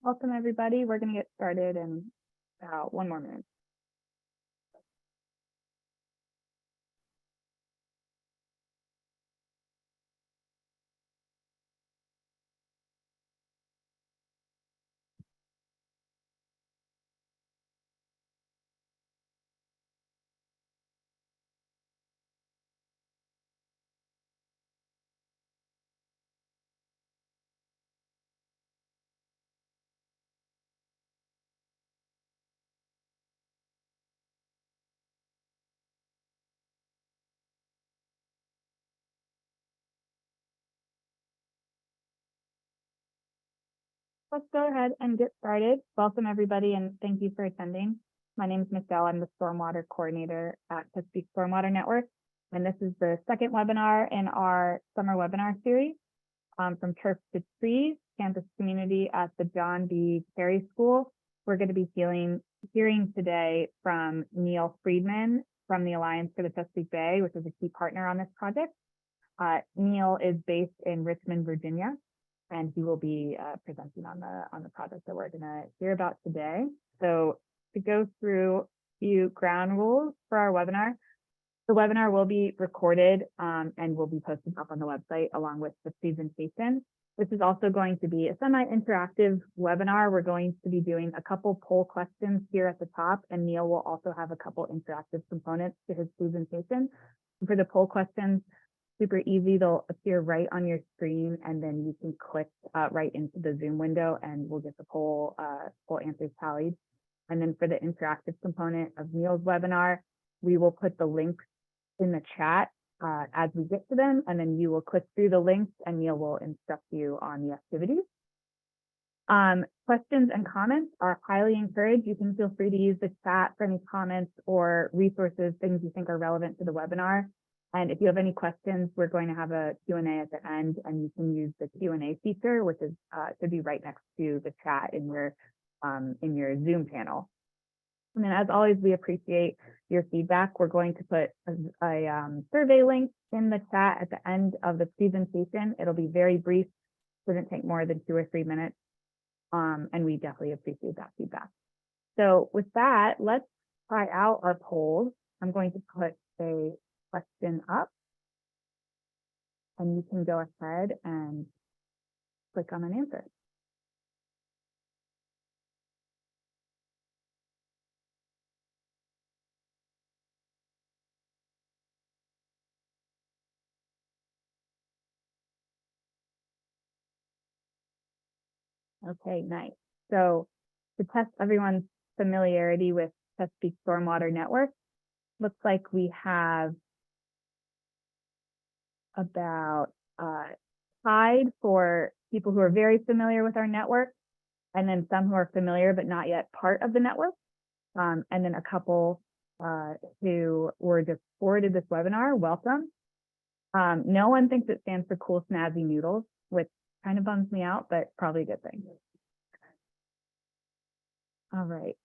Welcome, everybody. We're going to get started in about 1 more minute. Let's go ahead and get started. Welcome, everybody, and thank you for attending. My name is Michelle. I'm the Stormwater Coordinator at Chesapeake Stormwater Network, and this is the second webinar in our summer webinar series from Turf to Trees, campus community at the John B. Cary School. We're going to be hearing today from Neil Friedman from the Alliance for the Chesapeake Bay, which is a key partner on this project. Neil is based in Richmond, Virginia, and he will be presenting on the project that we're going to hear about today. So to go through a few ground rules for our webinar, the webinar will be recorded and will be posted up on the website along with the presentation. This is also going to be a semi-interactive webinar. We're going to be doing a couple poll questions here at the top, and Neil will also have a couple interactive components to his presentation. For the poll questions, super easy. They'll appear right on your screen, and then you can click right into the Zoom window and we'll get the poll answers tallied. And then for the interactive component of Neil's webinar, we will put the links in the chat as we get to them, and then you will click through the links and Neil will instruct you on the activities. Questions and comments are highly encouraged. You can feel free to use the chat for any comments or resources, things you think are relevant to the webinar. And if you have any questions, we're going to have a Q&A at the end, and you can use the Q&A feature, which is should be right next to the chat in your Zoom panel. And then, as always, we appreciate your feedback. We're going to put a survey link in the chat at the end of the presentation. It'll be very brief, shouldn't take more than 2 or 3 minutes, and we definitely appreciate that feedback. So with that, let's try out our polls. I'm going to put a question up, and you can go ahead and click on an answer. Okay, nice. So to test everyone's familiarity with Chesapeake Stormwater Network, looks like we have about tied for people who are very familiar with our network, and then some who are familiar but not yet part of the network, and then a couple who were just forwarded this webinar. Welcome. No one thinks it stands for cool snazzy noodles, which kind of bums me out, but probably a good thing. All right.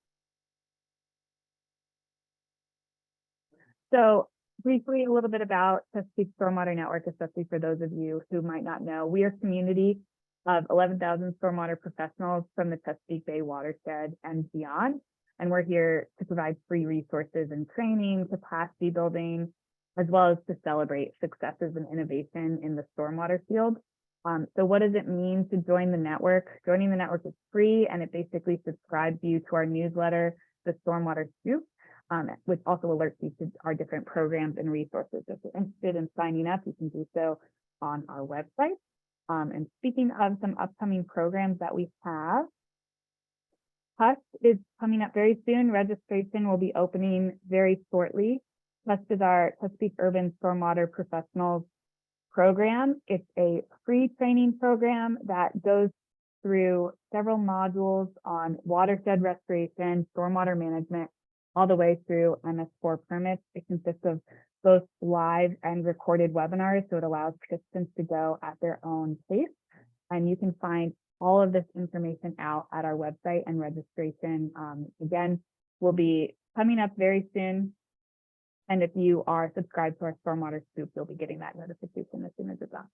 So briefly, a little bit about Chesapeake Stormwater Network, especially for those of you who might not know. We are a community of 11,000 stormwater professionals from the Chesapeake Bay watershed and beyond. And we're here to provide free resources and training, capacity building, as well as to celebrate successes and innovation in the stormwater field. So what does it mean to join the network? Joining the network is free, and it basically subscribes you to our newsletter, the Stormwater Scoop, which also alerts you to our different programs and resources. If you're interested in signing up, you can do so on our website. And speaking of some upcoming programs that we have, HUST is coming up very soon. Registration will be opening very shortly. HUST is our Chesapeake Urban Stormwater Professionals program. It's a free training program that goes through several modules on watershed restoration, stormwater management, all the way through MS4 permits. It consists of both live and recorded webinars, so it allows participants to go at their own pace. And you can find all of this information out at our website, and registration, again, will be coming up very soon. And if you are subscribed to our Stormwater Scoop, you'll be getting that notification as soon as it's up.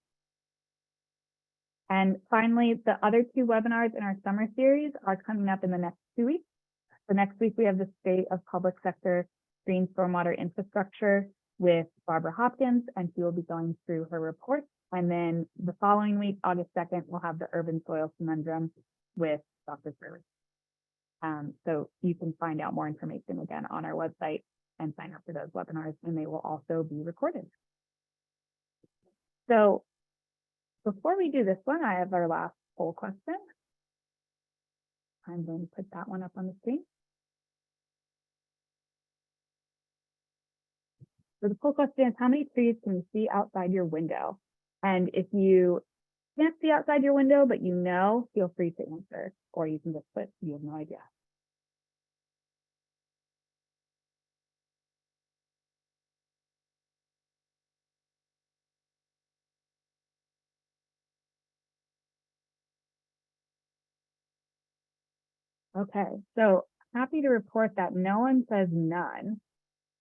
And finally, the other 2 webinars in our summer series are coming up in the next 2 weeks. So next week, we have the State of Public Sector Green Stormwater Infrastructure with Barbara Hopkins, and she will be going through her report. And then the following week, August 2nd, we'll have the Urban Soil Conundrum with Dr. Cary. So you can find out more information again on our website and sign up for those webinars, and they will also be recorded. So before we do this one, I have our last poll question. I'm going to put that one up on the screen. So the poll question is, how many trees can you see outside your window? And if you can't see outside your window, but you know, feel free to answer, or you can just put, you have no idea. Okay, so happy to report that no one says none.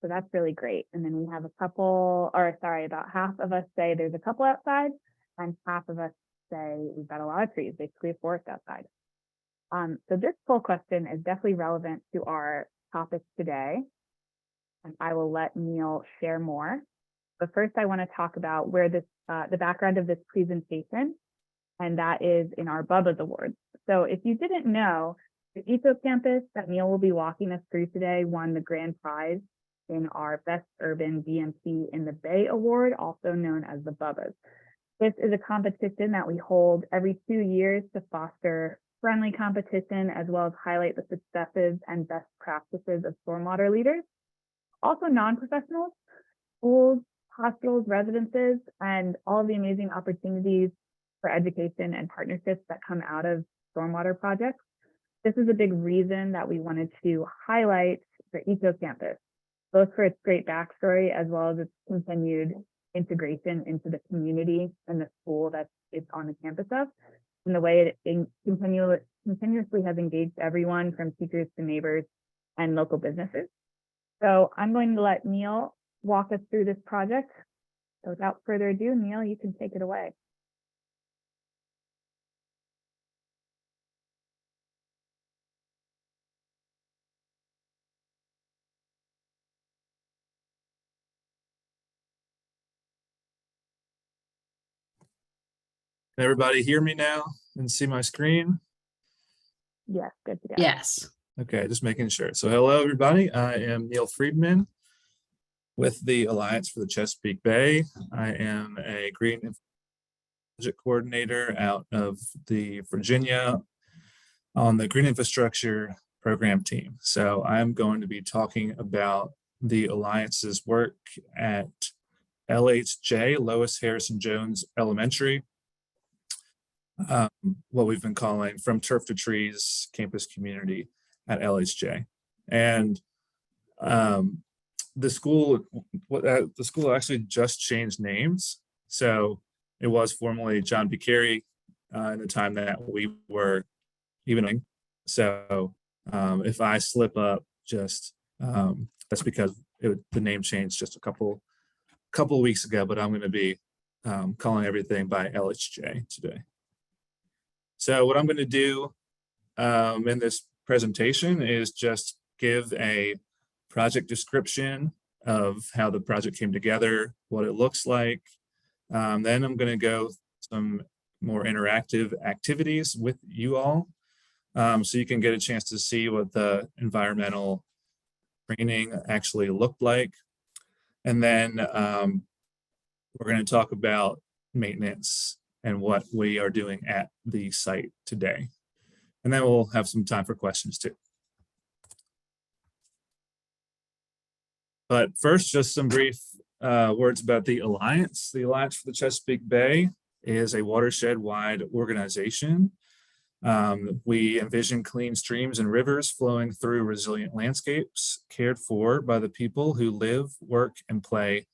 So that's really great. And then we have a couple, or sorry, about half of us say there's a couple outside, and half of us say we've got a lot of trees, basically a forest outside. So this poll question is definitely relevant to our topic today, and I will let Neil share more. But first, I want to talk about where this, the background of this presentation, and that is in our Bubba's Awards. So if you didn't know, the Eco Campus that Neil will be walking us through today won the grand prize in our Best Urban BMP in the Bay Award, also known as the Bubba's. This is a competition that we hold every 2 years to foster friendly competition, as well as highlight the successes and best practices of stormwater leaders. Also non-professionals, schools, hospitals, residences, and all of the amazing opportunities for education and partnerships that come out of stormwater projects. This is a big reason that we wanted to highlight the Eco Campus, both for its great backstory as well as its continued integration into the community and the school that it's on the campus of, and the way it continuously has engaged everyone from teachers to neighbors and local businesses. So I'm going to let Neil walk us through this project. So without further ado, Neil, you can take it away. Can everybody hear me now and see my screen? Yes, good to go. Yes. Okay, just making sure. So hello, everybody. I am Neil Friedman with the Alliance for the Chesapeake Bay. I am a green project coordinator out of the Virginia on the green infrastructure program team. So I'm going to be talking about the Alliance's work at LHJ, Lois Harrison Jones Elementary. What we've been calling From Turf to Trees campus community at LHJ. And the school actually just changed names. So it was formerly John B. Cary in the time that we were evening. So if I slip up, just that's because the name changed just a couple of weeks ago, but I'm going to be calling everything by LHJ today. So what I'm going to do in this presentation is just give a project description of how the project came together, what it looks like. Then I'm going to go some more interactive activities with you all, so you can get a chance to see what the environmental training actually looked like. And then we're going to talk about maintenance and what we are doing at the site today. And then we'll have some time for questions too. But first, just some brief words about the Alliance. The Alliance for the Chesapeake Bay is a watershed-wide organization. We envision clean streams and rivers flowing through resilient landscapes cared for by the people who live, work, and play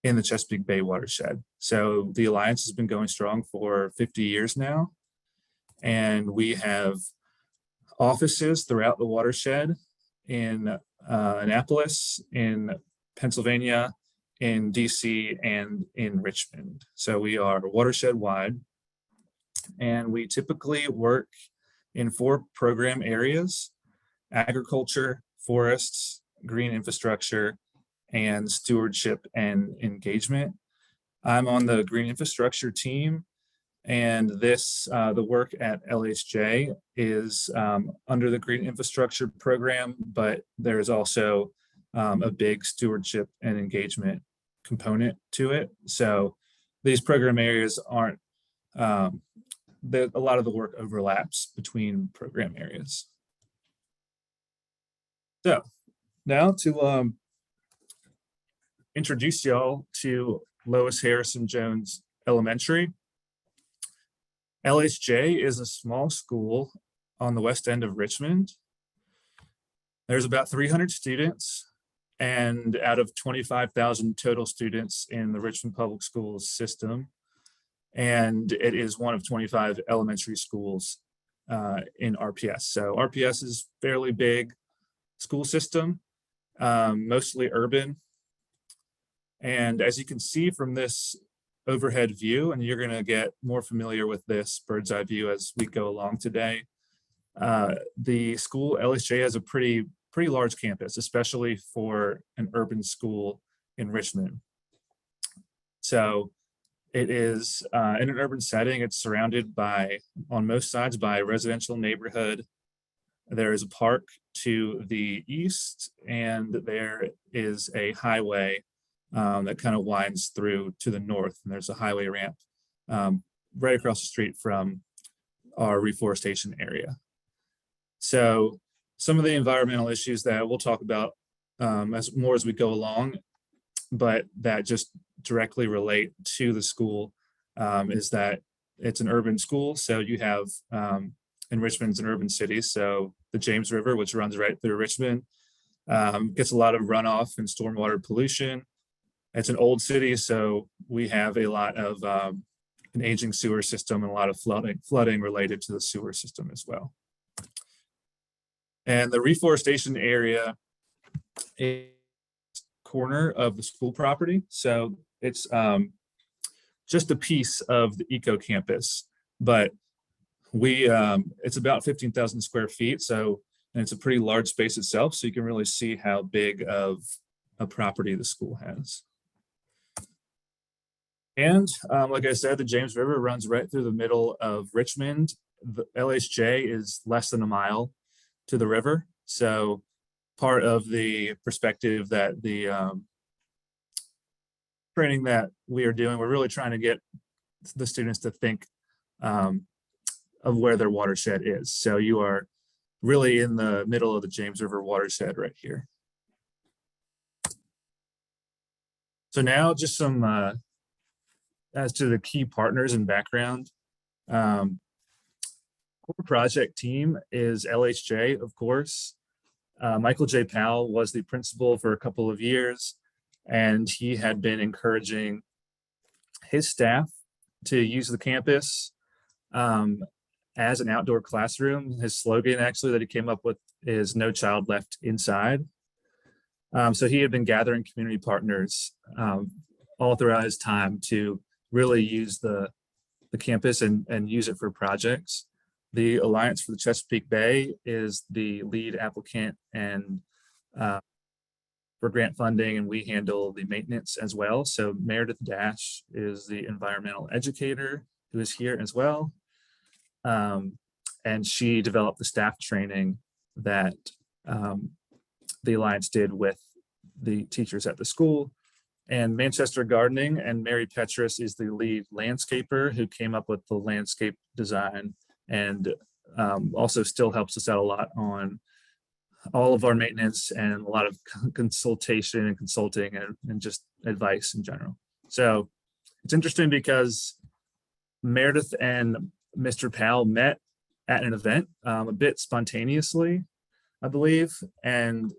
in the Chesapeake Bay watershed. So the Alliance has been going strong for 50 years now, and we have offices throughout the watershed in Annapolis, in Pennsylvania, in DC, and in Richmond. So we are watershed wide. And we typically work in 4 program areas: agriculture, forests, green infrastructure, and stewardship and engagement. I'm on the green infrastructure team, and the work at LHJ is under the green infrastructure program, but there's also a big stewardship and engagement component to it. So these program areas aren't, a lot of the work overlaps between program areas. So now to introduce y'all to Lois Harrison Jones Elementary. LHJ is a small school on the west end of Richmond. There's about 300 students, and out of 25,000 total students in the Richmond Public Schools system. And it is one of 25 elementary schools in RPS. So RPS is fairly big school system, mostly urban. And as you can see from this overhead view, and you're going to get more familiar with this bird's eye view as we go along today, the school LHJ has a pretty large campus, especially for an urban school in Richmond. So it is in an urban setting. It's surrounded by, on most sides, by a residential neighborhood. There is a park to the east, and there is a highway that kind of winds through to the north, and there's a highway ramp right across the street from our reforestation area. So some of the environmental issues that we'll talk about as we go along, but that just directly relate to the school, is that it's an urban school. So you have, in Richmond's an urban city, so the James River, which runs right through Richmond, gets a lot of runoff and stormwater pollution. It's an old city, so we have a lot of an aging sewer system and a lot of flooding related to the sewer system as well. And the reforestation area is corner of the school property. So it's just a piece of the eco campus, but it's about 15,000 square feet. So, and it's a pretty large space itself. So you can really see how big of a property the school has. And like I said, the James River runs right through the middle of Richmond. The LHJ is less than a mile to the river. So part of the perspective that the training that we are doing, we're really trying to get the students to think of where their watershed is. So you are really in the middle of the James River watershed right here. So now just some as to the key partners and background. Core project team is LHJ, of course. Michael J. Powell was the principal for a couple of years, and he had been encouraging his staff to use the campus as an outdoor classroom. His slogan actually that he came up with is "No Child Left Inside." So he had been gathering community partners all throughout his time to really use the campus and use it for projects. The Alliance for the Chesapeake Bay is the lead applicant and for grant funding, and we handle the maintenance as well. So Meredith Dash is the environmental educator who is here as well. And she developed the staff training that the Alliance did with the teachers at the school. And Manchester Gardening and Mary Petrus is the lead landscaper who came up with the landscape design and also still helps us out a lot on all of our maintenance and a lot of consultation and consulting and just advice in general. So it's interesting because Meredith and Mr. Powell met at an event a bit spontaneously, I believe. And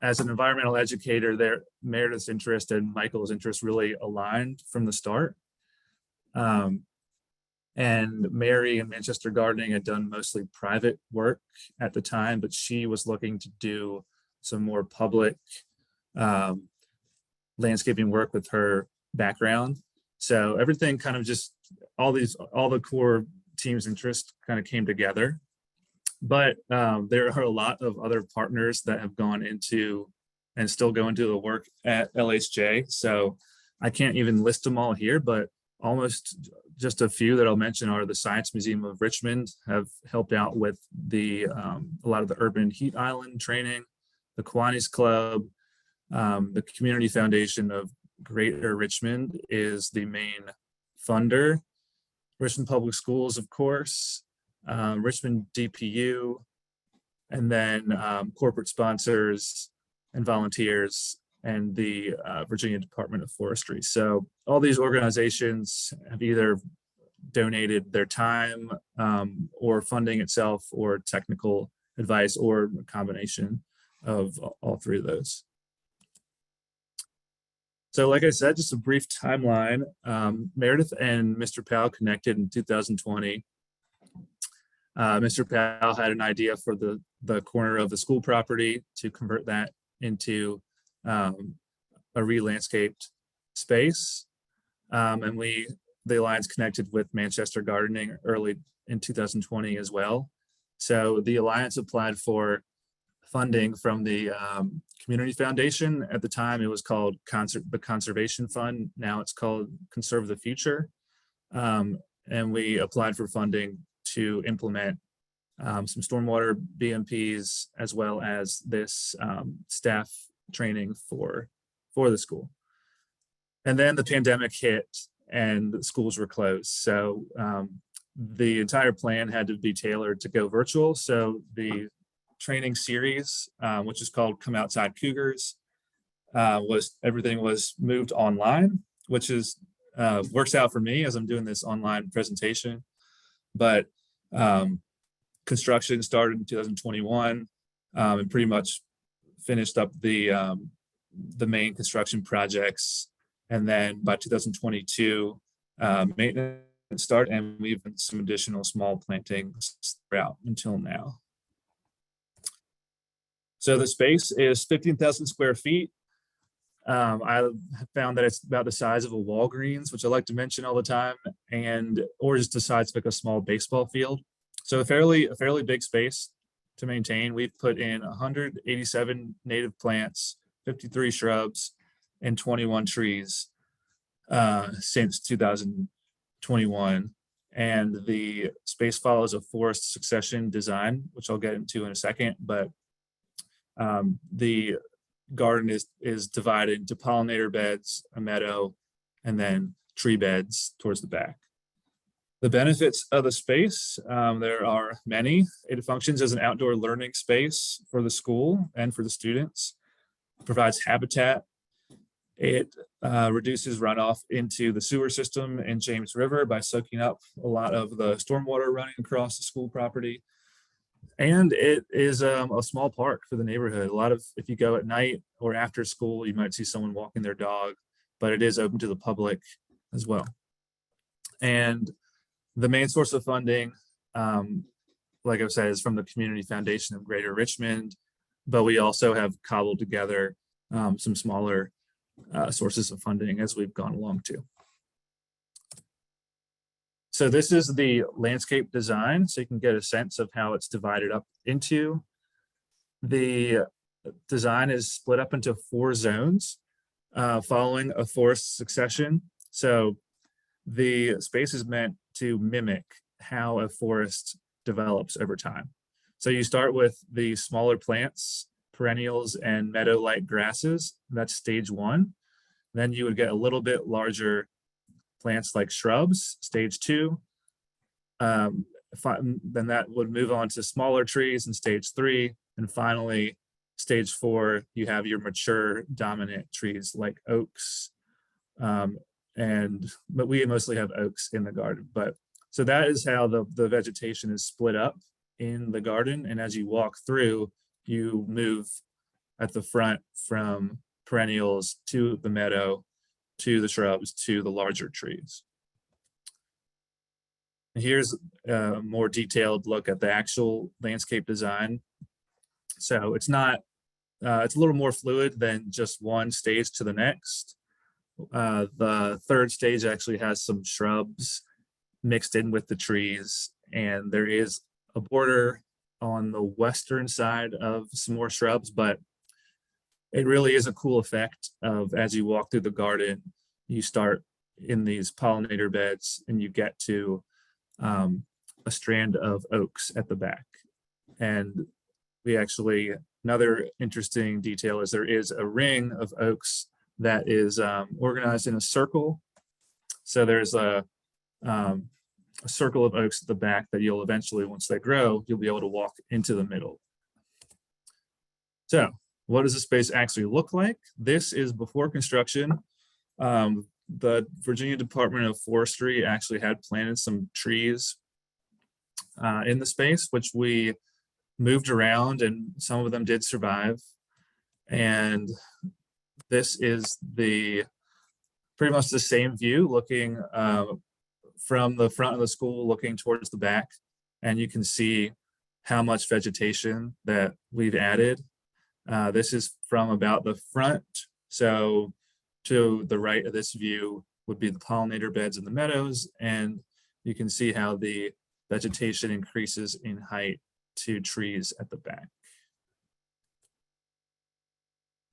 as an environmental educator, Meredith's interest and Michael's interest really aligned from the start. And Mary in Manchester Gardening had done mostly private work at the time, but she was looking to do some more public landscaping work with her background. So everything kind of just, all the core teams' interest kind of came together. But there are a lot of other partners that have gone into and still go into the work at LHJ. So I can't even list them all here, but almost just a few that I'll mention are the Science Museum of Richmond have helped out with a lot of the urban heat island training, the Kiwanis Club, the Community Foundation of Greater Richmond is the main funder. Richmond Public Schools, of course, Richmond DPU, and then corporate sponsors and volunteers, and the Virginia Department of Forestry. So all these organizations have either donated their time or funding itself or technical advice or a combination of all three of those. So like I said, just a brief timeline. Meredith and Mr. Powell connected in 2020. Mr. Powell had an idea for the corner of the school property to convert that into a re-landscaped space. And the Alliance connected with Manchester Gardening early in 2020 as well. So the Alliance applied for funding from the Community Foundation. At the time, it was called the Conservation Fund. Now it's called Conserve the Future. And we applied for funding to implement some stormwater BMPs, as well as this staff training for the school. And then the pandemic hit and the schools were closed. So the entire plan had to be tailored to go virtual. So the training series, which is called Come Outside Cougars, everything was moved online, which is works out for me as I'm doing this online presentation. But construction started in 2021 and pretty much finished up the main construction projects. And then by 2022, maintenance started, and we've done some additional small plantings throughout until now. So the space is 15,000 square feet. I found that it's about the size of a Walgreens, which I like to mention all the time, or just the size of like a small baseball field. So a fairly big space to maintain. We've put in 187 native plants, 53 shrubs, and 21 trees since 2021. And the space follows a forest succession design, which I'll get into in a second. But the garden is divided into pollinator beds, a meadow, and then tree beds towards the back. The benefits of the space, there are many. It functions as an outdoor learning space for the school and for the students. It provides habitat. It reduces runoff into the sewer system in James River by soaking up a lot of the stormwater running across the school property. And it is a small park for the neighborhood. If you go at night or after school, you might see someone walking their dog, but it is open to the public as well. And the main source of funding, like I've said, is from the Community Foundation of Greater Richmond, but we also have cobbled together some smaller sources of funding as we've gone along too. So this is the landscape design, so you can get a sense of how it's divided up into. The design is split up into 4 zones following a forest succession. So the space is meant to mimic how a forest develops over time. So you start with the smaller plants, perennials, and meadow-like grasses. That's stage 1. Then you would get a little bit larger plants like shrubs, stage 2. Then that would move on to smaller trees in stage 3. And finally, stage 4, you have your mature dominant trees like oaks. But we mostly have oaks in the garden. So that is how the vegetation is split up in the garden. And as you walk through, you move at the front from perennials to the meadow, to the shrubs, to the larger trees. And here's a more detailed look at the actual landscape design. So it's a little more fluid than just one stage to the next. The third stage actually has some shrubs mixed in with the trees, and there is a border on the western side of some more shrubs, but it really is a cool effect of, as you walk through the garden, you start in these pollinator beds and you get to a strand of oaks at the back. And we actually, another interesting detail is there is a ring of oaks that is organized in a circle. So there's a circle of oaks at the back that you'll eventually, once they grow, you'll be able to walk into the middle. So what does the space actually look like? This is before construction. The Virginia Department of Forestry actually had planted some trees in the space, which we moved around, and some of them did survive. And this is pretty much the same view, looking from the front of the school, looking towards the back, and you can see how much vegetation that we've added. This is from about the front. So to the right of this view would be the pollinator beds and the meadows, and you can see how the vegetation increases in height to trees at the back.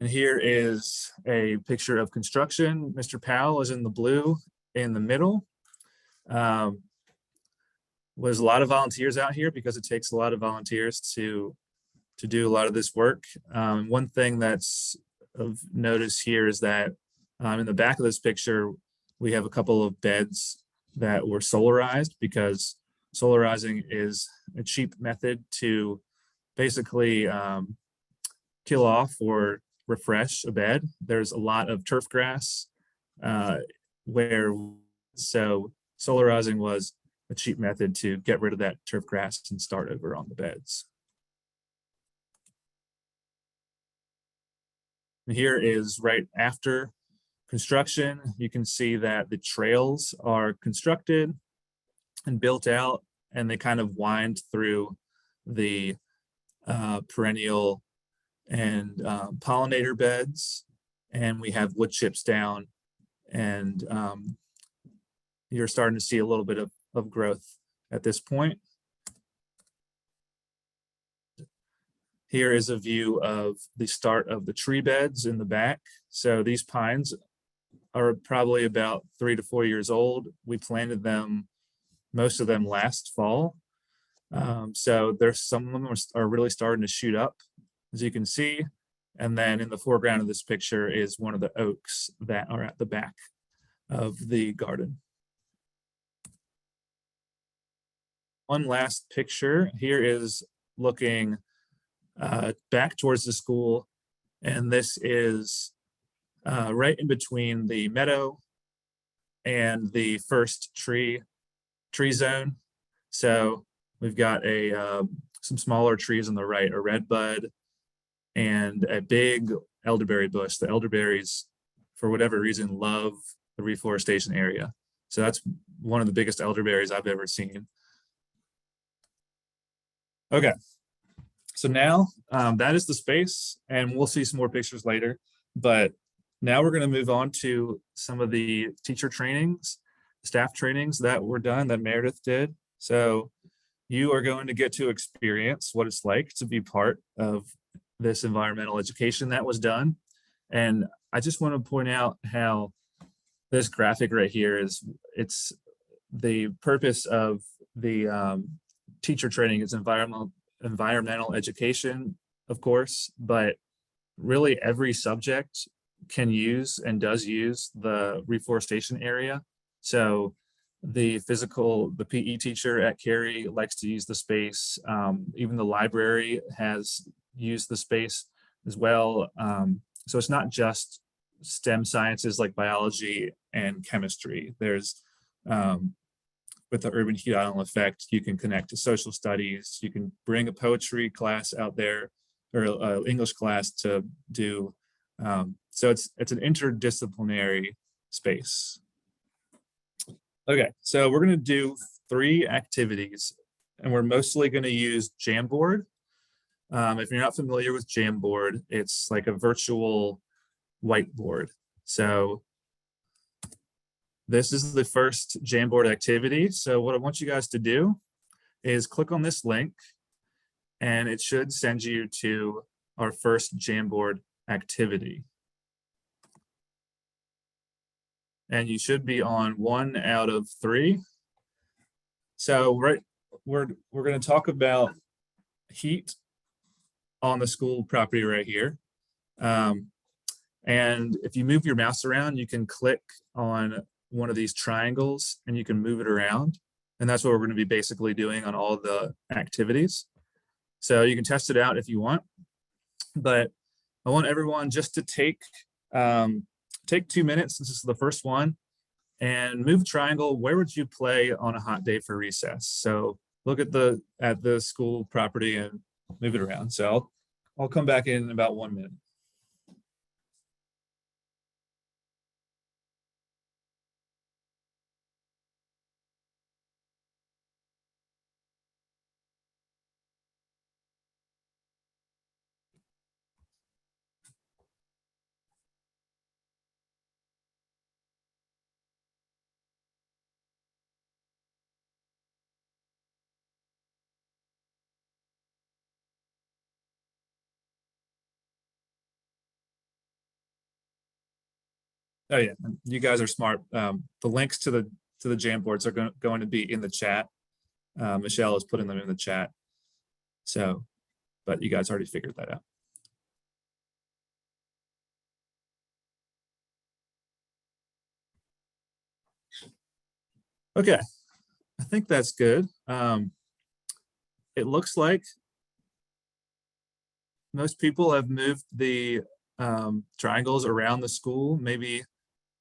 And here is a picture of construction. Mr. Powell is in the blue in the middle. Was a lot of volunteers out here because it takes a lot of volunteers to do a lot of this work. One thing that's of notice here is that in the back of this picture, we have a couple of beds that were solarized, because solarizing is a cheap method to basically kill off or refresh a bed. There's a lot of turf grass so solarizing was a cheap method to get rid of that turf grass and start over on the beds. And here is right after construction. You can see that the trails are constructed and built out, and they kind of wind through the perennial and pollinator beds, and we have wood chips down, and you're starting to see a little bit of growth at this point. Here is a view of the start of the tree beds in the back. So these pines are probably about 3 to 4 years old. We planted them, most of them last fall. So there's some of them are really starting to shoot up, as you can see. And then in the foreground of this picture is one of the oaks that are at the back of the garden. One last picture here is looking back towards the school, and this is right in between the meadow and the first tree zone. So we've got some smaller trees on the right, a redbud and a big elderberry bush. The elderberries, for whatever reason, love the reforestation area. So that's one of the biggest elderberries I've ever seen. Okay, so now that is the space, and we'll see some more pictures later. But now we're going to move on to some of the teacher trainings, staff trainings that were done that Meredith did. So you are going to get to experience what it's like to be part of this environmental education that was done. And I just want to point out how this graphic right here it's the purpose of the teacher training is environmental education, of course, but really every subject can use and does use the reforestation area. So the PE teacher at Cary likes to use the space. Even the library has used the space as well. So it's not just STEM sciences like biology and chemistry. There's with the urban heat island effect, you can connect to social studies. You can bring a poetry class out there or an English class to do. So it's an interdisciplinary space. Okay, so we're going to do 3 activities, and we're mostly going to use Jamboard. If you're not familiar with Jamboard, it's like a virtual whiteboard. So This is the first Jamboard activity. So what I want you guys to do is click on this link and it should send you to our first Jamboard activity. And you should be on 1 out of 3. So we're going to talk about heat on the school property right here. And if you move your mouse around, you can click on one of these triangles and you can move it around. And that's what we're going to be basically doing on all the activities. So you can test it out if you want, but I want everyone just to take 2 minutes, since this is the first one, and move the triangle. Where would you play on a hot day for recess? So look at the school property and move it around. So I'll come back in about 1 minute. Oh yeah, you guys are smart. The links to the Jamboards are going to be in the chat. Michelle is putting them in the chat. So, but you guys already figured that out. Okay, I think that's good. It looks like most people have moved the triangles around the school, maybe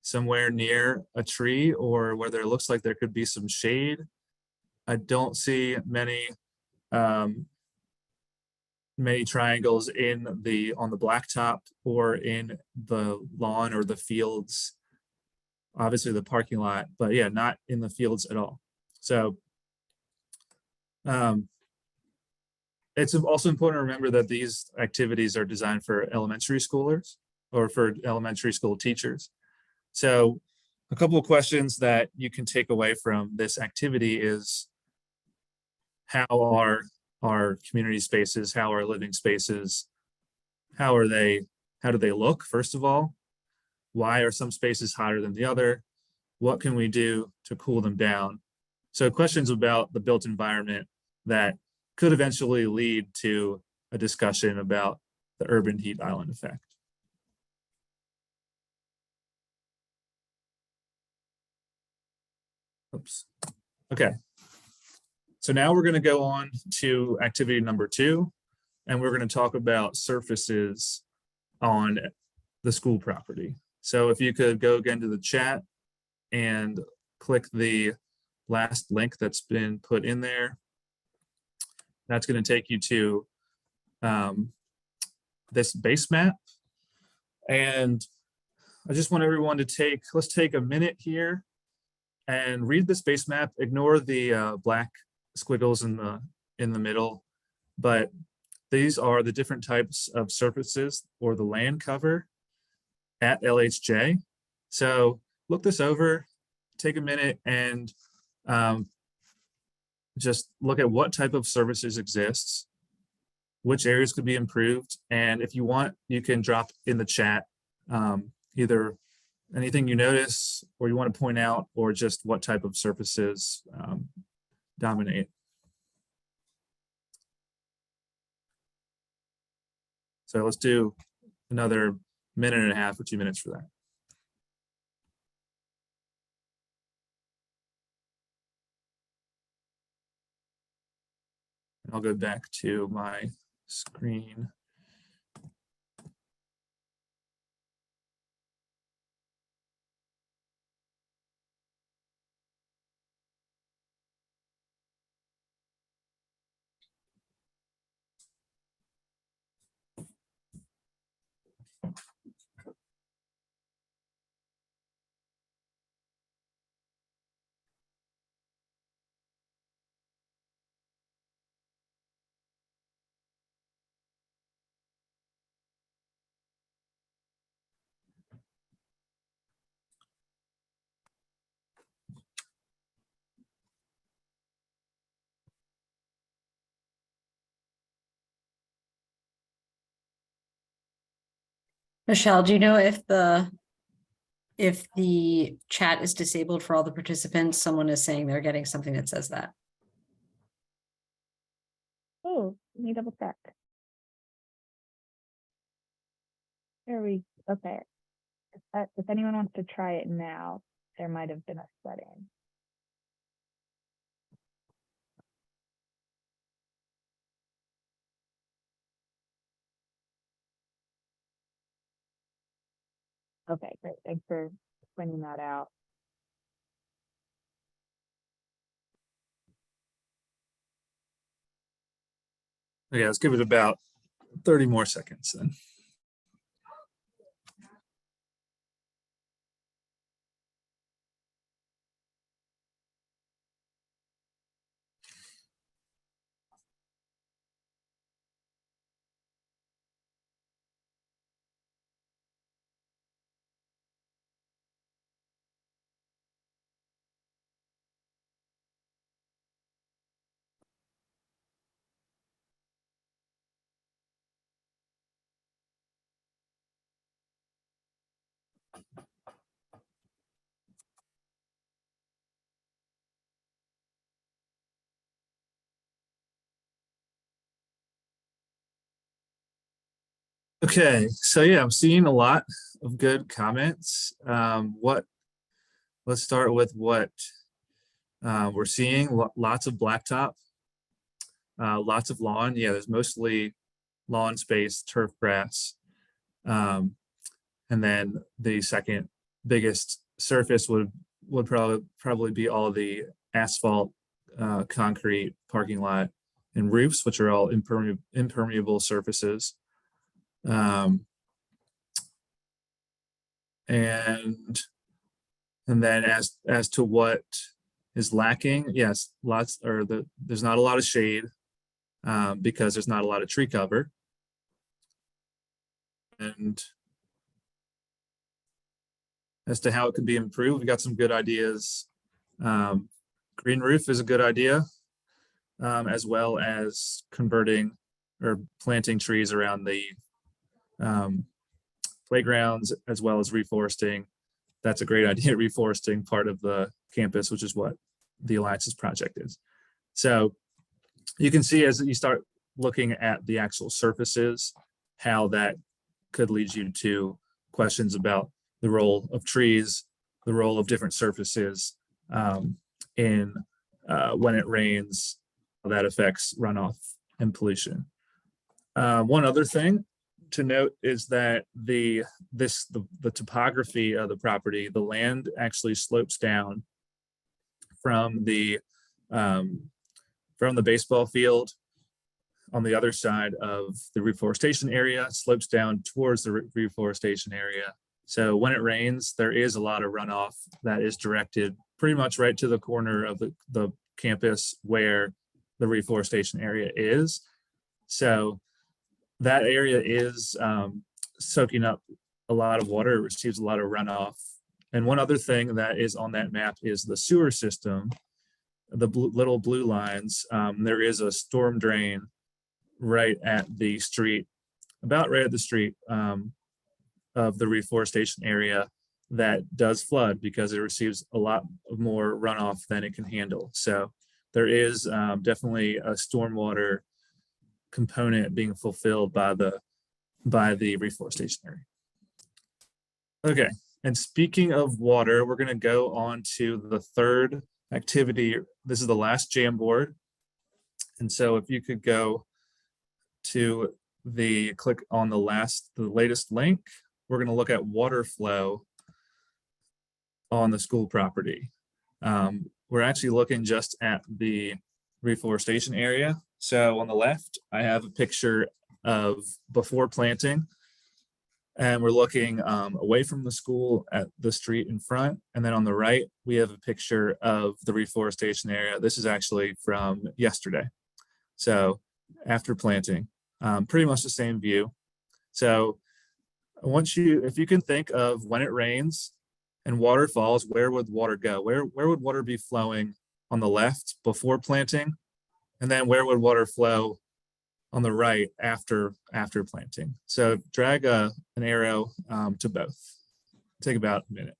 somewhere near a tree or where there looks like there could be some shade. I don't see many triangles on the blacktop or in the lawn or the fields. Obviously the parking lot, but yeah, not in the fields at all. So it's also important to remember that these activities are designed for elementary schoolers or for elementary school teachers. So a couple of questions that you can take away from this activity is, how are our community spaces, how are living spaces, how do they look, first of all? Why are some spaces hotter than the other? What can we do to cool them down? So questions about the built environment that could eventually lead to a discussion about the urban heat island effect. Oops. Okay. So now we're going to go on to activity number 2, and we're going to talk about surfaces on the school property. So if you could go again to the chat and click the last link that's been put in there, that's going to take you to this base map. And I just want everyone to let's take a minute here and read this base map. Ignore the black squiggles in the middle, but these are the different types of surfaces or the land cover at LHJ. So look this over, take a minute and just look at what type of services exists, which areas could be improved. And if you want, you can drop in the chat either anything you notice or you want to point out, or just what type of surfaces dominate. So let's do another minute and a half or 2 minutes for that. I'll go back to my screen. Michelle, do you know if the chat is disabled for all the participants? Someone is saying they're getting something that says that. Oh, let me double check. Okay. If anyone wants to try it now, there might have been a setting. Okay, great. Thanks for pointing that out. Okay, let's give it about 30 more seconds then. Okay, so yeah, I'm seeing a lot of good comments. Let's start with what we're seeing. Lots of blacktop, lots of lawn. Yeah, there's mostly lawn space, turf grass. And then the second biggest surface would probably be all the asphalt, concrete parking lot and roofs, which are all impermeable surfaces. And then as to what is lacking, yes, there's not a lot of shade, because there's not a lot of tree cover. And as to how it could be improved, we got some good ideas. Green roof is a good idea, as well as converting or planting trees around the playgrounds, as well as reforesting. That's a great idea, reforesting part of the campus, which is what the Alliance's project is. So you can see as you start looking at the actual surfaces, how that could lead you to questions about the role of trees, the role of different surfaces in when it rains, how that affects runoff and pollution. One other thing to note is that the topography of the property, the land actually slopes down from the baseball field on the other side of the reforestation area, slopes down towards the reforestation area. So when it rains, there is a lot of runoff that is directed pretty much right to the corner of the campus where the reforestation area is. So that area is soaking up a lot of water. It receives a lot of runoff. And one other thing that is on that map is the sewer system, the little blue lines. There is a storm drain right at the street, about right at the street of the reforestation area that does flood because it receives a lot more runoff than it can handle. So there is definitely a stormwater component being fulfilled by the reforestation area. Okay, and speaking of water, we're going to go on to the third activity. This is the last Jamboard. And so if you could go to click on the latest link, we're going to look at water flow on the school property. We're actually looking just at the reforestation area. So on the left, I have a picture of before planting, and we're looking away from the school at the street in front. And then on the right, we have a picture of the reforestation area. This is actually from yesterday. So after planting, pretty much the same view. So if you can think of when it rains and water falls, where would water go? Where would water be flowing on the left before planting? And then where would water flow on the right after planting. So drag an arrow to both. Take about a minute.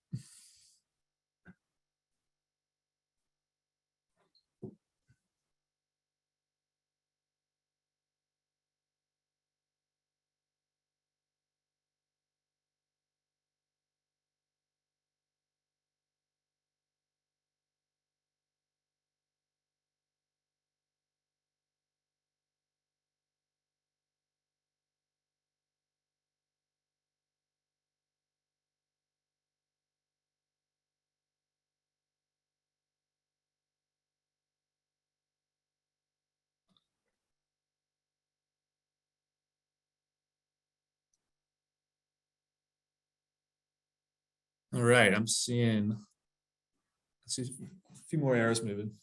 All right, I'm seeing, let's see, a few more arrows moving.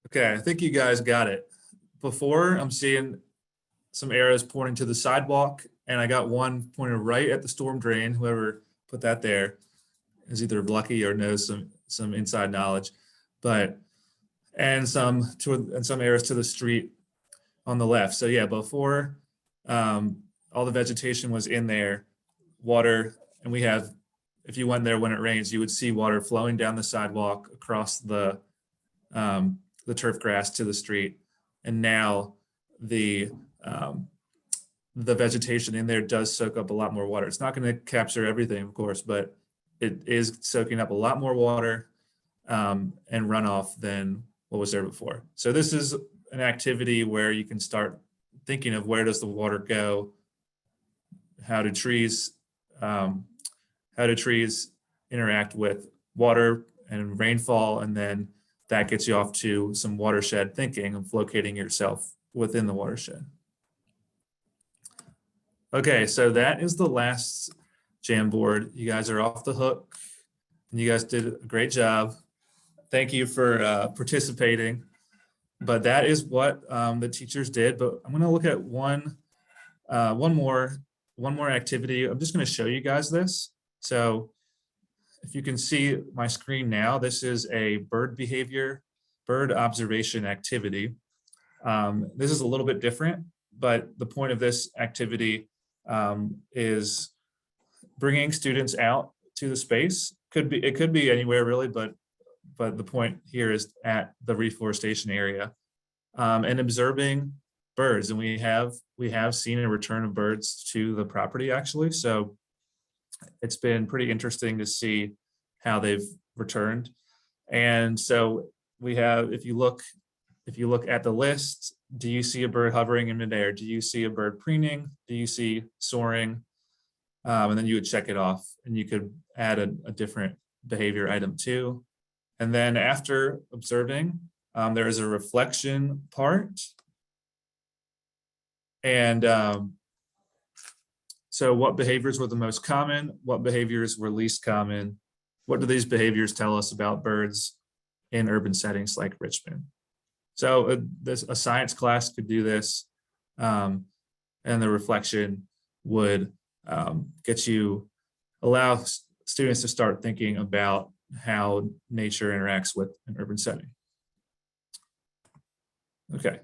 Okay, I think you guys got it. Before, I'm seeing some arrows pointing to the sidewalk, and I got one pointed right at the storm drain. Whoever put that there is either lucky or knows some inside knowledge. But and some arrows to the street on the left. So yeah, before all the vegetation was in there, water, and we have, if you went there when it rains, you would see water flowing down the sidewalk across the turf grass to the street. And now the vegetation in there does soak up a lot more water. It's not going to capture everything, of course, but it is soaking up a lot more water and runoff than what was there before. So this is an activity where you can start thinking of where does the water go? How do trees interact with water and rainfall? And then that gets you off to some watershed thinking of locating yourself within the watershed. Okay, so that is the last Jamboard. You guys are off the hook, and you guys did a great job. Thank you for participating. But that is what the teachers did. But I'm going to look at one more activity. I'm just going to show you guys this. So if you can see my screen now, this is a bird observation activity. This is a little bit different, but the point of this activity is bringing students out to the space. It could be anywhere really, but the point here is at the reforestation area and observing birds. And we have seen a return of birds to the property actually. So it's been pretty interesting to see how they've returned. And so we have, if you look at the list, do you see a bird hovering in midair? Do you see a bird preening? Do you see soaring? And then you would check it off, and you could add a different behavior item too. And then after observing, there is a reflection part. And so what behaviors were the most common? What behaviors were least common? What do these behaviors tell us about birds in urban settings like Richmond? So a science class could do this, and the reflection would allow students to start thinking about how nature interacts with an urban setting. Okay.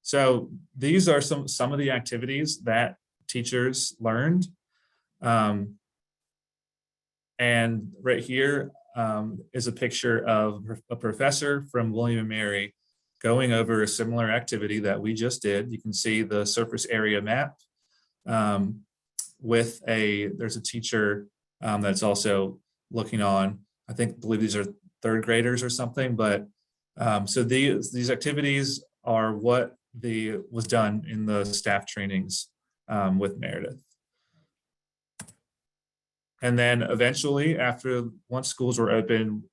So these are some of the activities that teachers learned. And right here is a picture of a professor from William & Mary going over a similar activity that we just did. You can see the surface area map there's a teacher that's also looking on. I believe these are third graders or something, but so these activities are what was done in the staff trainings with Meredith. And then eventually, once schools were open,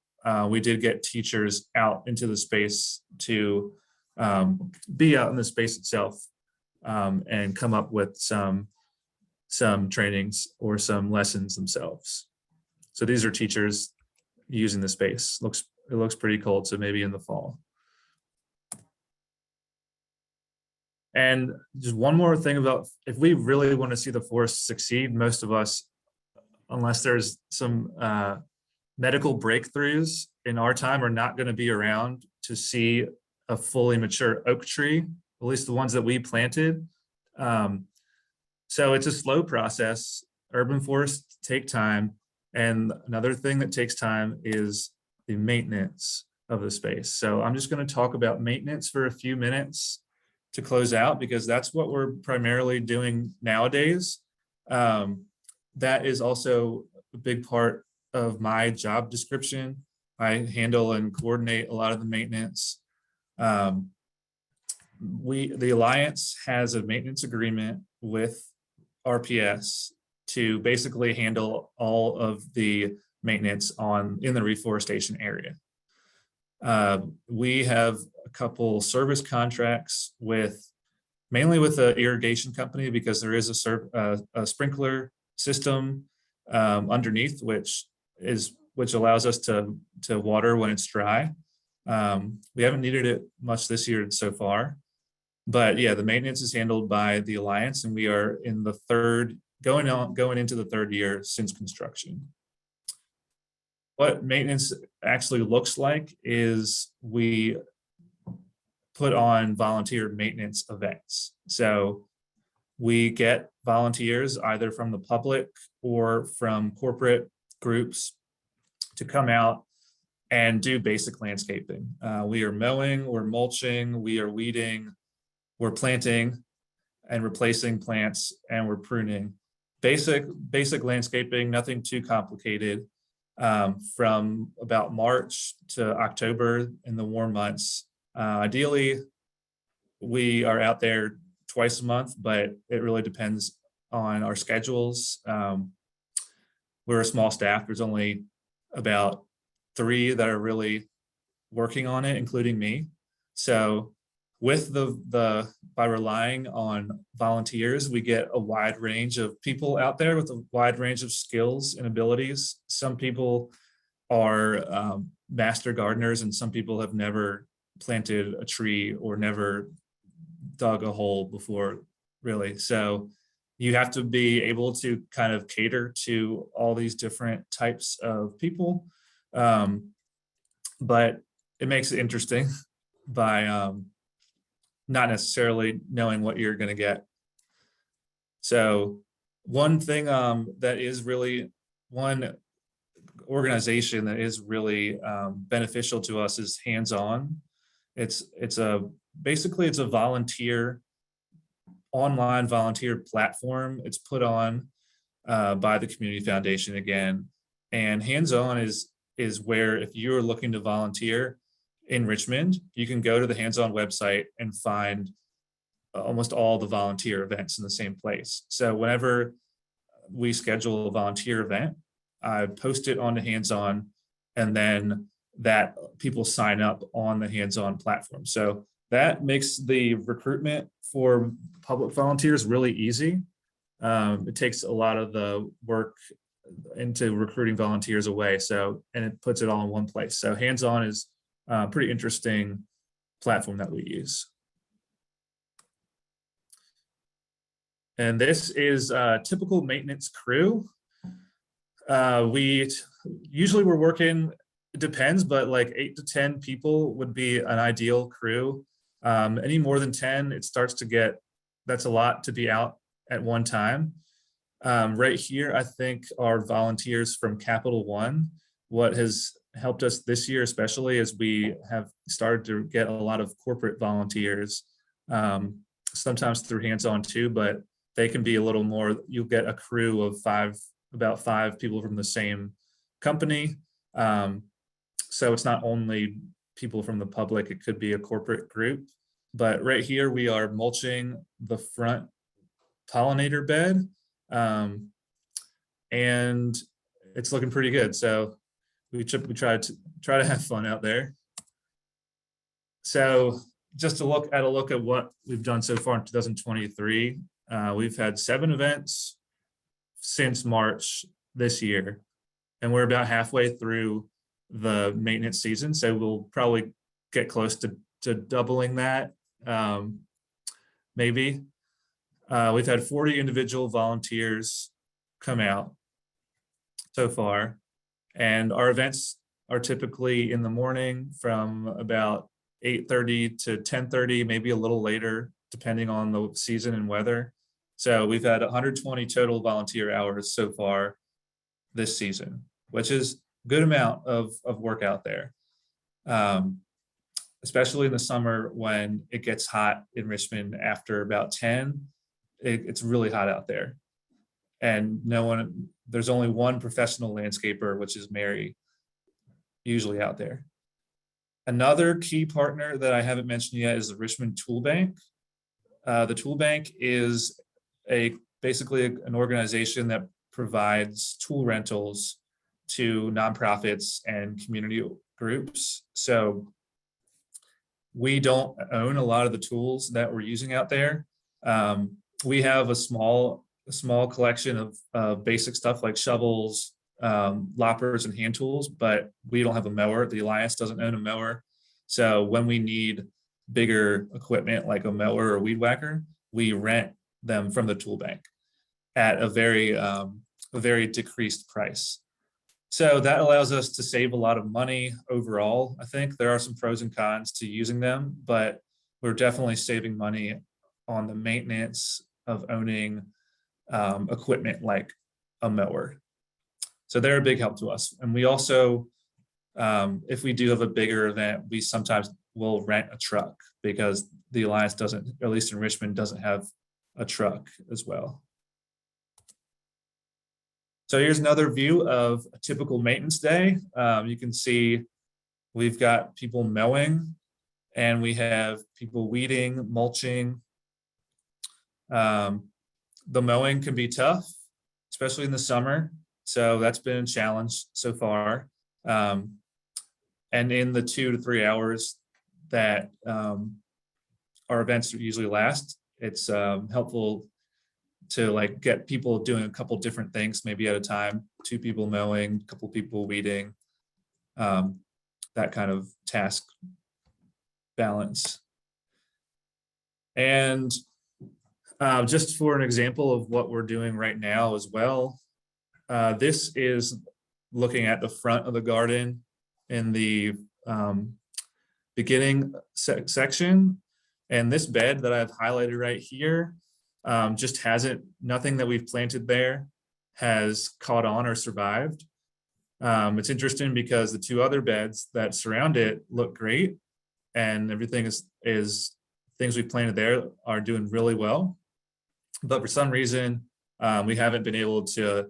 we did get teachers out into the space to be out in the space itself and come up with some trainings or some lessons themselves. So these are teachers using the space. It looks pretty cold, so maybe in the fall. And just one more thing about, if we really want to see the forest succeed, most of us, unless there's some medical breakthroughs in our time, are not going to be around to see a fully mature oak tree, at least the ones that we planted. So it's a slow process. Urban forests take time. And another thing that takes time is the maintenance of the space. So I'm just going to talk about maintenance for a few minutes to close out, because that's what we're primarily doing nowadays. That is also a big part of my job description. I handle and coordinate a lot of the maintenance. The Alliance has a maintenance agreement with RPS to basically handle all of the maintenance in the reforestation area. We have a couple service contracts mainly with the irrigation company, because there is a sprinkler system underneath, which allows us to water when it's dry. We haven't needed it much this year so far, but yeah, the maintenance is handled by the Alliance, and we are in the going into the third year since construction. What maintenance actually looks like is we put on volunteer maintenance events. So we get volunteers either from the public or from corporate groups to come out and do basic landscaping. We are mowing, we're mulching, we are weeding, we're planting and replacing plants, and we're pruning. Basic landscaping, nothing too complicated. From about March to October in the warm months. Ideally, we are out there twice a month, but it really depends on our schedules. We're a small staff. There's only about 3 that are really working on it, including me. So with by relying on volunteers, we get a wide range of people out there with a wide range of skills and abilities. Some people are master gardeners, and some people have never planted a tree or never dug a hole before, really. So you have to be able to kind of cater to all these different types of people. But it makes it interesting by not necessarily knowing what you're going to get. So one thing that is really, one organization that is really beneficial to us is hands-on. Basically it's a online volunteer platform. It's put on by the Community Foundation again, and hands-on is where, if you're looking to volunteer in Richmond, you can go to the hands-on website and find almost all the volunteer events in the same place. So whenever we schedule a volunteer event, I post it on the hands-on, and then that people sign up on the hands-on platform. So that makes the recruitment for public volunteers really easy. It takes a lot of the work into recruiting volunteers away. And it puts it all in one place. So hands-on is a pretty interesting platform that we use. And this is a typical maintenance crew. Usually we're working, it depends, but like 8 to 10 people would be an ideal crew. Any more than 10, it starts to get, that's a lot to be out at one time. Right here, I think our volunteers from Capital One, what has helped us this year especially is we have started to get a lot of corporate volunteers, sometimes through hands-on too, but they can be a little more, you'll get a crew of about 5 people from the same company. So it's not only people from the public, it could be a corporate group. But right here, we are mulching the front pollinator bed, and it's looking pretty good. So we try to have fun out there. So just to look at what we've done so far in 2023, we've had 7 events since March this year, and we're about halfway through the maintenance season. So we'll probably get close to doubling that, maybe. We've had 40 individual volunteers come out so far, and our events are typically in the morning from about 8:30 to 10:30, maybe a little later, depending on the season and weather. So we've had 120 total volunteer hours so far this season, which is a good amount of work out there. Especially in the summer when it gets hot in Richmond after about 10, it's really hot out there. And there's only one professional landscaper, which is Mary, usually out there. Another key partner that I haven't mentioned yet is the Richmond Tool Bank. The Tool Bank is basically an organization that provides tool rentals to nonprofits and community groups. So we don't own a lot of the tools that we're using out there. We have a small collection of basic stuff like shovels, loppers, and hand tools, but we don't have a mower. The Alliance doesn't own a mower. So when we need bigger equipment like a mower or weed whacker, we rent them from the tool bank at a very decreased price. So that allows us to save a lot of money overall. I think there are some pros and cons to using them, but we're definitely saving money on the maintenance of owning equipment like a mower. So they're a big help to us. And we also, if we do have a bigger event, we sometimes will rent a truck because the Alliance doesn't, at least in Richmond, doesn't have a truck as well. So here's another view of a typical maintenance day. You can see we've got people mowing and we have people weeding, mulching. The mowing can be tough, especially in the summer. So that's been a challenge so far. And in the 2 to 3 hours that our events usually last, it's helpful to like get people doing a couple different things maybe at a time, 2 people mowing, a couple people weeding, that kind of task balance. And just for an example of what we're doing right now as well, this is looking at the front of the garden in the beginning section. And this bed that I've highlighted right here just nothing that we've planted there has caught on or survived. It's interesting because the 2 other beds that surround it look great, and everything is things we planted there are doing really well. But for some reason, we haven't been able to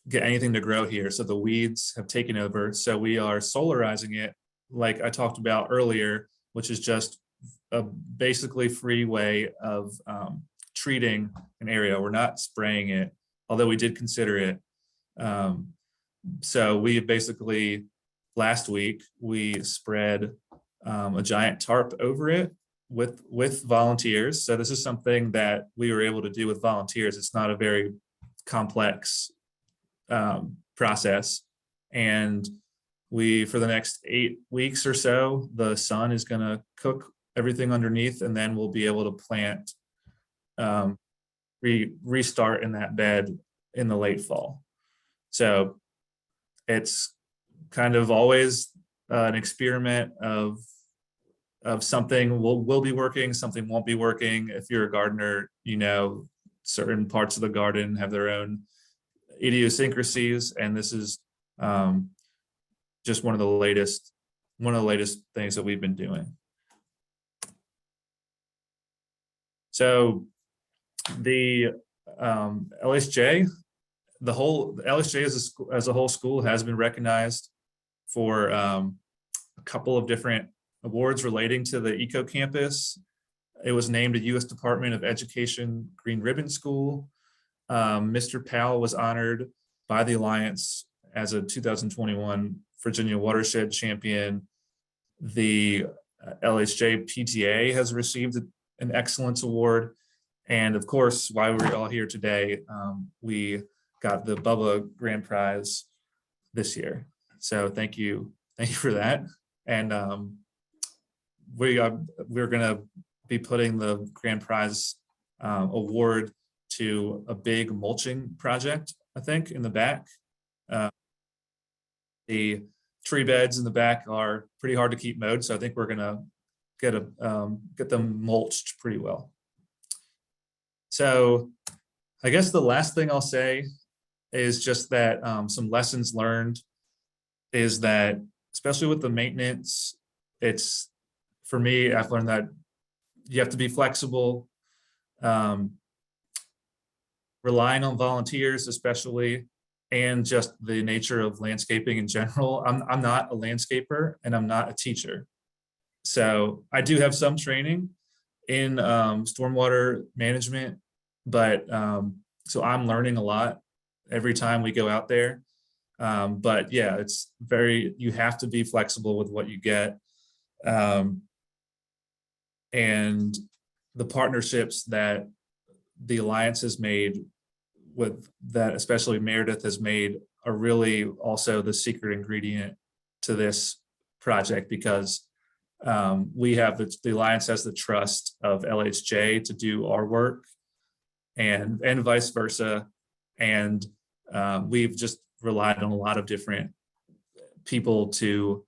get anything to grow here. So the weeds have taken over. So we are solarizing it, like I talked about earlier, which is just a basically free way of treating an area. We're not spraying it, although we did consider it. So we basically, last week, we spread a giant tarp over it with volunteers. So this is something that we were able to do with volunteers. It's not a very complex process. And for the next 8 weeks or so, the sun is going to cook everything underneath, and then we'll be able to plant, restart in that bed in the late fall. So it's kind of always an experiment of something will be working, something won't be working. If you're a gardener, you know certain parts of the garden have their own idiosyncrasies, and this is just one of the latest things that we've been doing. So the LSJ, the LSJ as a whole school has been recognized for a couple of different awards relating to the Eco Campus. It was named a U.S. Department of Education Green Ribbon School. Mr. Powell was honored by the Alliance as a 2021 Virginia Watershed Champion. The LHJ PTA has received an Excellence Award. And of course, while we're all here today, we got the Bubba Grand Prize this year. So thank you for that. And we're gonna be putting the Grand Prize award to a big mulching project, I think, in the back. The tree beds in the back are pretty hard to keep mowed, so I think we're gonna get them mulched pretty well. So I guess the last thing I'll say is just that some lessons learned is that, especially with the maintenance, it's, for me, I've learned that you have to be flexible, relying on volunteers, especially, and just the nature of landscaping in general. I'm not a landscaper and I'm not a teacher. So I do have some training in stormwater management, but so I'm learning a lot every time we go out there. But yeah, it's you have to be flexible with what you get. And the partnerships that the Alliance has made with that, especially Meredith has made, are really also the secret ingredient to this project, because we have the Alliance has the trust of LHJ to do our work, and vice versa. And we've just relied on a lot of different people to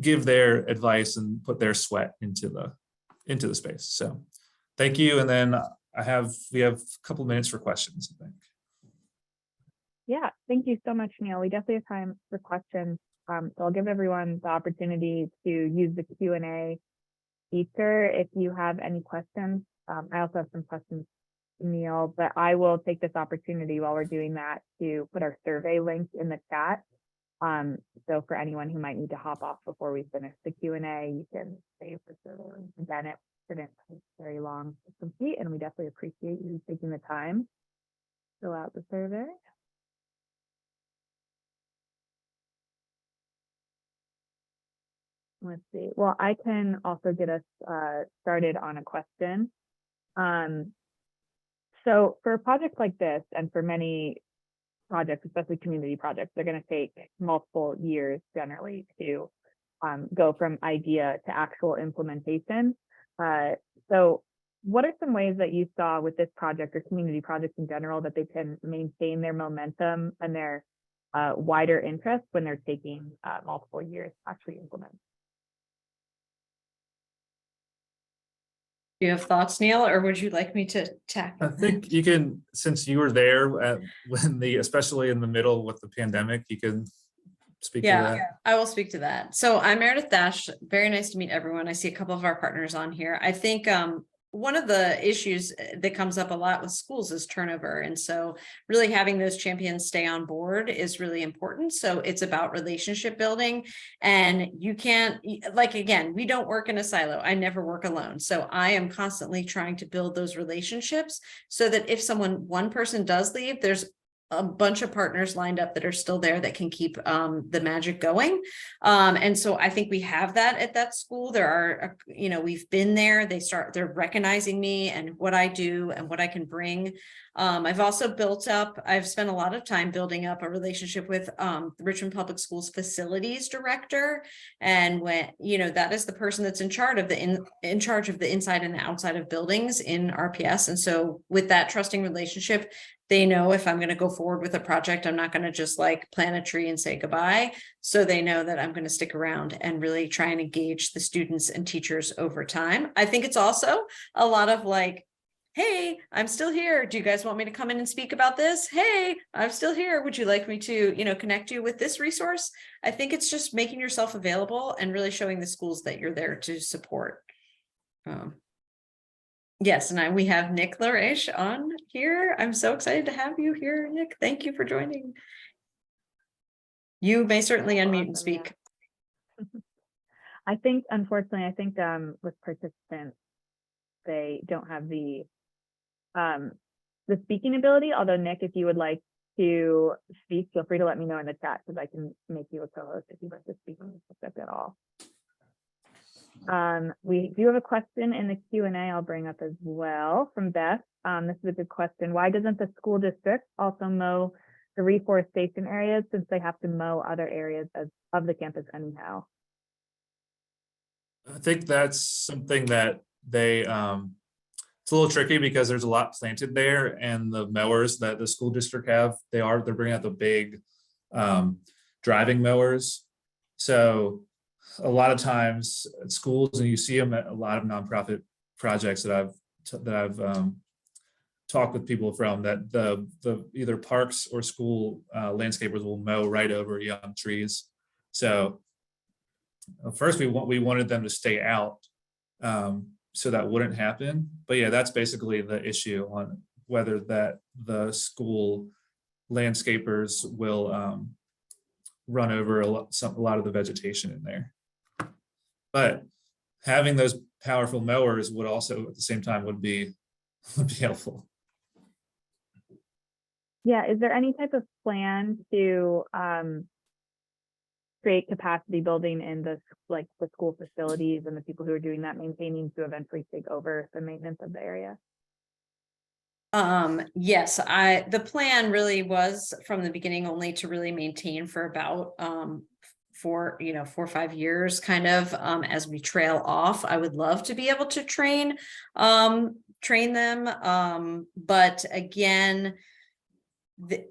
give their advice and put their sweat into the space. So thank you. And then we have a couple minutes for questions, I think. Yeah, thank you so much, Neil. We definitely have time for questions. So I'll give everyone the opportunity to use the Q&A feature if you have any questions. I also have some questions, Neil, but I will take this opportunity while we're doing that to put our survey link in the chat. So for anyone who might need to hop off before we finish the Q&A, you can save the survey link. Again, it shouldn't take very long to complete, and we definitely appreciate you taking the time to fill out the survey. Let's see. Well, I can also get us started on a question. So for a project like this, and for many projects, especially community projects, they're going to take multiple years generally to go from idea to actual implementation. So what are some ways that you saw with this project or community projects in general that they can maintain their momentum and their wider interest when they're taking multiple years to actually implement? Do you have thoughts, Neil, or would you like me to tackle? I think you can, since you were there when especially in the middle with the pandemic, you can speak to that. Yeah, I will speak to that. So I'm Meredith Dash. Very nice to meet everyone. I see a couple of our partners on here. I think one of the issues that comes up a lot with schools is turnover. And so really having those champions stay on board is really important. So it's about relationship building, and you can't, like, again, we don't work in a silo. I never work alone. So I am constantly trying to build those relationships so that if one person does leave, there's a bunch of partners lined up that are still there that can keep the magic going. And so I think we have that at that school. There are, we've been there. They're recognizing me and what I do and what I can bring. I've spent a lot of time building up a relationship with the Richmond Public Schools facilities director. And when, that is the person that's in charge of the inside and the outside of buildings in RPS. And so with that trusting relationship, they know if I'm going to go forward with a project, I'm not going to just like plant a tree and say goodbye. So they know that I'm going to stick around and really try and engage the students and teachers over time. I think it's also a lot of like, hey, I'm still here. Do you guys want me to come in and speak about this? Hey, I'm still here. Would you like me to, connect you with this resource? I think it's just making yourself available and really showing the schools that you're there to support. Yes, and we have Nick Larish on here. I'm so excited to have you here, Nick. Thank you for joining. You may certainly unmute and speak. Yeah. I think, unfortunately, with participants, they don't have the speaking ability. Although, Nick, if you would like to speak, feel free to let me know in the chat because I can make you a co-host if you'd like to speak on the subject at all. We do have a question in the Q&A I'll bring up as well from Beth. This is a good question. Why doesn't the school district also mow the reforestation areas since they have to mow other areas of the campus anyhow? I think that's something that they, it's a little tricky because there's a lot planted there, and the mowers that the school district have, they're bringing out the big driving mowers. So a lot of times at schools, and you see them at a lot of nonprofit projects that I've talked with people from, that the either parks or school landscapers will mow right over young trees. So first we wanted them to stay out, so that wouldn't happen. But yeah, that's basically the issue, on whether that the school landscapers will run over a lot of the vegetation in there. But having those powerful mowers would also at the same time would be helpful. Yeah, is there any type of plan to create capacity building in the school facilities and the people who are doing that maintaining to eventually take over the maintenance of the area? Yes, the plan really was from the beginning only to really maintain for about 4 or 5 years kind of as we trail off. I would love to be able to train them, but again,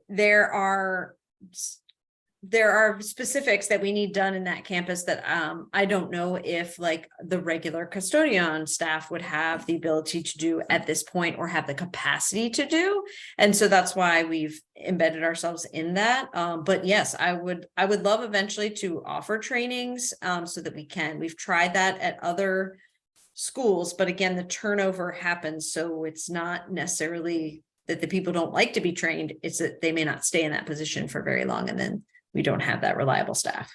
there are specifics that we need done in that campus that I don't know if like the regular custodian staff would have the ability to do at this point, or have the capacity to do. And so that's why we've embedded ourselves in that. But yes, I would love eventually to offer trainings so that we've tried that at other schools, but again, the turnover happens. So it's not necessarily that the people don't like to be trained, it's that they may not stay in that position for very long, and then we don't have that reliable staff.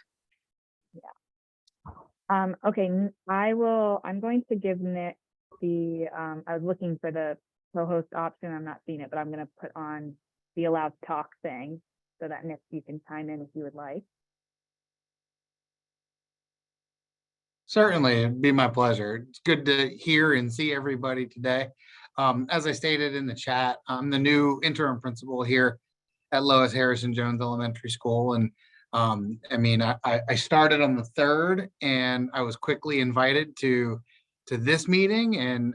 Yeah. Okay, I'm going to give Nick I was looking for the co-host option. I'm not seeing it, but I'm going to put on the allowed talk thing so that Nick, you can chime in if you would like. Certainly, it'd be my pleasure. It's good to hear and see everybody today. As I stated in the chat, I'm the new interim principal here at Lois Harrison Jones Elementary School. And I started on the 3rd, and I was quickly invited to this meeting, and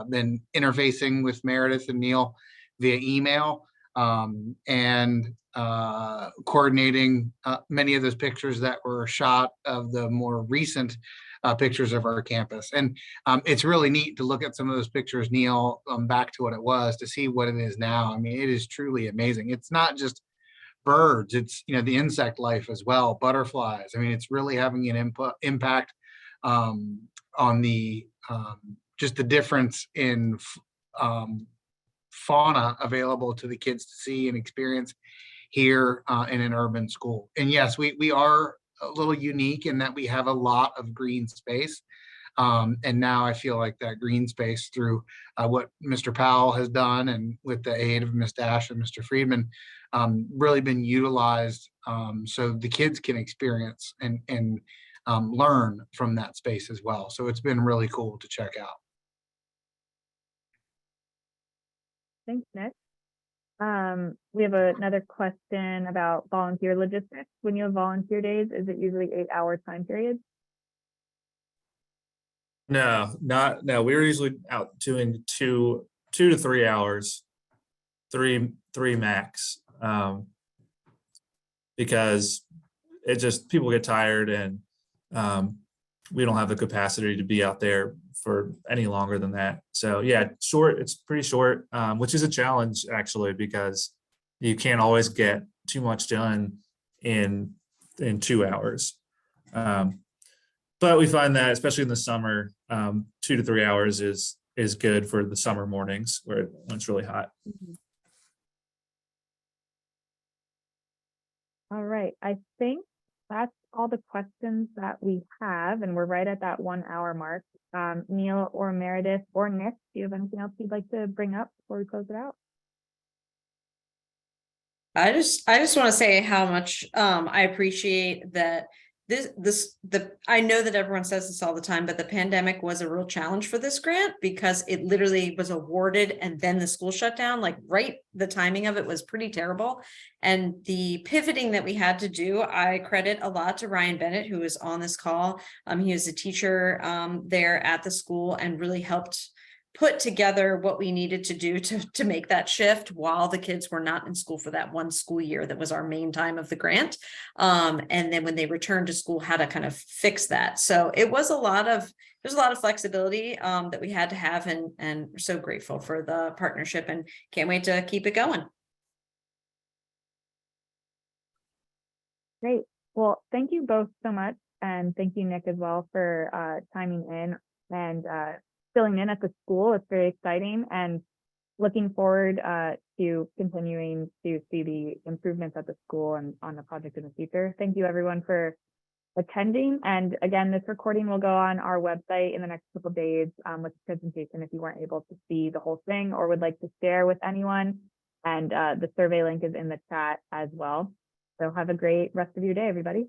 been interfacing with Meredith and Neil via email, and coordinating many of those pictures that were shot of the more recent pictures of our campus. And it's really neat to look at some of those pictures, Neil, back to what it was, to see what it is now. I mean, it is truly amazing. It's not just birds, it's the insect life as well, butterflies. I mean, it's really having an impact on the just the difference in fauna available to the kids to see and experience here in an urban school. And yes, we are a little unique in that we have a lot of green space. And now I feel like that green space, through what Mr. Powell has done, and with the aid of Ms. Dash and Mr. Friedman, really been utilized so the kids can experience and learn from that space as well. So it's been really cool to check out. Thanks, Nick. We have another question about volunteer logistics. When you have volunteer days, is it usually 8-hour time periods? No, we're usually out doing 2 to 3 hours, three max, because it just, people get tired, and we don't have the capacity to be out there for any longer than that. So yeah, it's pretty short, which is a challenge actually, because you can't always get too much done in 2 hours. But we find that especially in the summer, 2 to 3 hours is good for the summer mornings when it's really hot. Mm-hmm. All right, I think that's all the questions that we have, and we're right at that 1 hour mark. Neil or Meredith or Nick, do you have anything else you'd like to bring up before we close it out? I just want to say how much I appreciate that I know that everyone says this all the time, but the pandemic was a real challenge for this grant because it literally was awarded and then the school shut down, like the timing of it was pretty terrible. And the pivoting that we had to do, I credit a lot to Ryan Bennett, who is on this call. He was a teacher there at the school and really helped put together what we needed to do to make that shift while the kids were not in school for that one school year that was our main time of the grant. And then when they returned to school, how to kind of fix that. So it was there's a lot of flexibility that we had to have, and we're so grateful for the partnership and can't wait to keep it going. Great. Well, thank you both so much. And thank you, Nick, as well, for chiming in and filling in at the school. It's very exciting and looking forward to continuing to see the improvements at the school and on the project in the future. Thank you, everyone, for attending. And again, this recording will go on our website in the next couple of days with the presentation if you weren't able to see the whole thing or would like to share with anyone. And the survey link is in the chat as well. So have a great rest of your day, everybody.